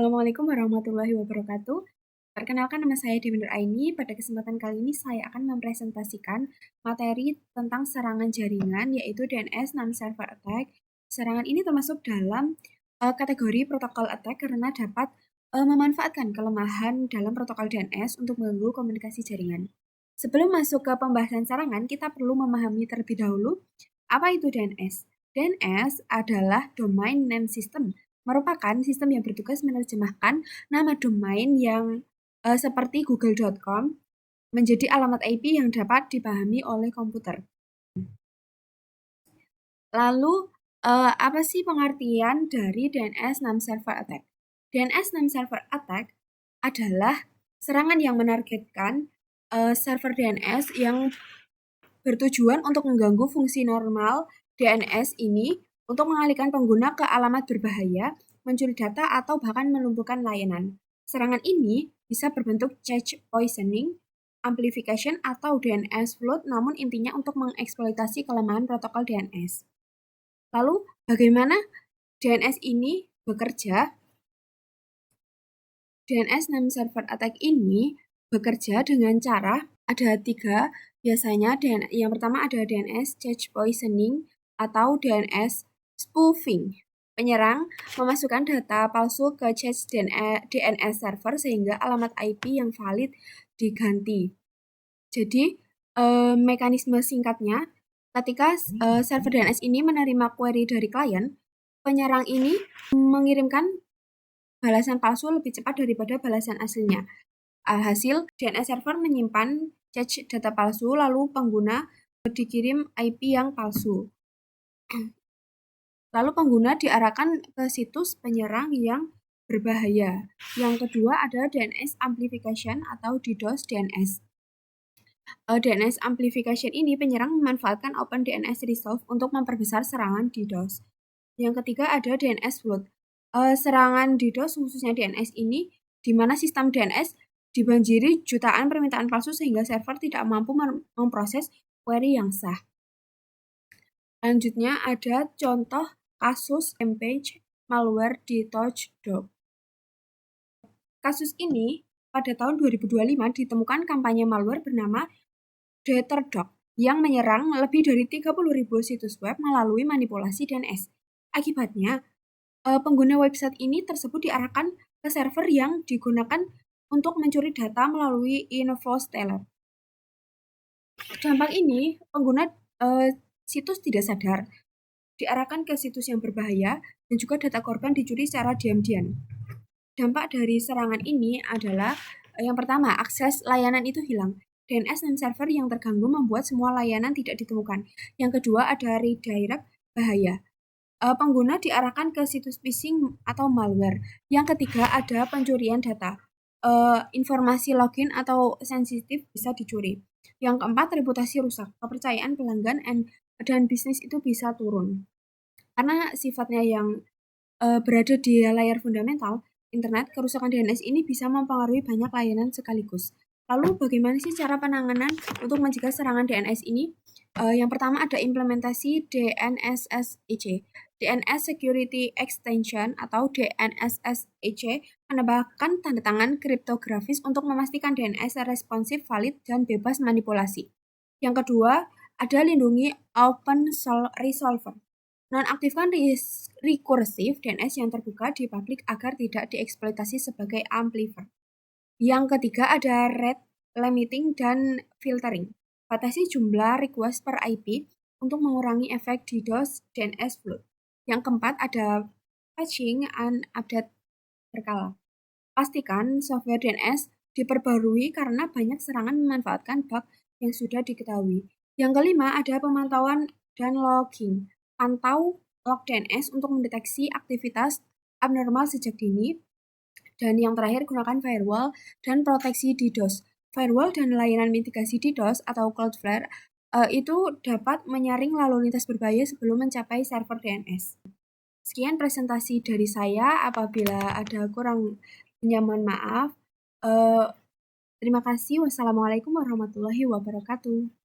Assalamualaikum warahmatullahi wabarakatuh. Perkenalkan, nama saya Dewi Nur Aini. Pada kesempatan kali ini saya akan mempresentasikan materi tentang serangan jaringan, yaitu DNS non-server attack. Serangan ini termasuk dalam kategori protokol attack karena dapat memanfaatkan kelemahan dalam protokol DNS untuk mengganggu komunikasi jaringan. Sebelum masuk ke pembahasan serangan, kita perlu memahami terlebih dahulu apa itu DNS. DNS adalah Domain Name System, merupakan sistem yang bertugas menerjemahkan nama domain yang seperti google.com menjadi alamat IP yang dapat dipahami oleh komputer. Lalu, apa sih pengertian dari DNS non-server attack? DNS non-server attack adalah serangan yang menargetkan server DNS yang bertujuan untuk mengganggu fungsi normal DNS ini untuk mengalihkan pengguna ke alamat berbahaya, mencuri data, atau bahkan melumpuhkan layanan. Serangan ini bisa berbentuk cache poisoning, amplification, atau DNS flood, namun intinya untuk mengeksploitasi kelemahan protokol DNS. Lalu, bagaimana DNS ini bekerja? DNS non-server attack ini bekerja dengan cara ada 3. Biasanya yang pertama ada DNS cache poisoning atau DNS spoofing. Penyerang memasukkan data palsu ke cache DNS server sehingga alamat IP yang valid diganti. Jadi, mekanisme singkatnya, ketika server DNS ini menerima query dari klien, penyerang ini mengirimkan balasan palsu lebih cepat daripada balasan aslinya. Alhasil, DNS server menyimpan cache data palsu, lalu pengguna dikirim IP yang palsu. Lalu pengguna diarahkan ke situs penyerang yang berbahaya. Yang kedua ada DNS amplification atau DDoS DNS. DNS amplification ini penyerang memanfaatkan OpenDNS Resolve untuk memperbesar serangan DDoS. Yang ketiga ada DNS flood. Serangan DDoS khususnya DNS ini di mana sistem DNS dibanjiri jutaan permintaan palsu sehingga server tidak mampu memproses query yang sah. Selanjutnya ada contoh kasus Rampage malware di Touchdog. Kasus ini pada tahun 2025 ditemukan kampanye malware bernama Daterdog yang menyerang lebih dari 30.000 situs web melalui manipulasi DNS. Akibatnya, pengguna website ini tersebut diarahkan ke server yang digunakan untuk mencuri data melalui InfoSteller. Dampak ini, pengguna situs tidak sadar, diarahkan ke situs yang berbahaya, dan juga data korban dicuri secara diam-diam. Dampak dari serangan ini adalah, yang pertama, akses layanan itu hilang. DNS dan server yang terganggu membuat semua layanan tidak ditemukan. Yang kedua, ada redirect bahaya. Pengguna diarahkan ke situs phishing atau malware. Yang ketiga, ada pencurian data. Informasi login atau sensitif bisa dicuri. Yang keempat, reputasi rusak. Kepercayaan pelanggan dan bisnis itu bisa turun. Karena sifatnya yang berada di layar fundamental internet, kerusakan DNS ini bisa mempengaruhi banyak layanan sekaligus. Lalu bagaimana sih cara penanganan untuk mencegah serangan DNS ini? Yang pertama ada implementasi DNSSEC. DNS Security Extension atau DNSSEC menambahkan tanda tangan kriptografis untuk memastikan DNS responsif, valid, dan bebas manipulasi. Yang kedua, ada lindungi Open Resolver. Nonaktifkan rekursif DNS yang terbuka di publik agar tidak dieksploitasi sebagai amplifier. Yang ketiga ada rate limiting dan filtering. Batasi jumlah request per IP untuk mengurangi efek DDoS DNS flood. Yang keempat ada patching and update berkala. Pastikan software DNS diperbarui karena banyak serangan memanfaatkan bug yang sudah diketahui. Yang kelima ada pemantauan dan logging. Pantau log DNS untuk mendeteksi aktivitas abnormal sejak dini. Dan yang terakhir, gunakan firewall dan proteksi DDoS. Firewall dan layanan mitigasi DDoS atau Cloudflare itu dapat menyaring lalu lintas berbahaya sebelum mencapai server DNS. Sekian presentasi dari saya. Apabila ada kurang mohon maaf. Terima kasih. Wassalamualaikum warahmatullahi wabarakatuh.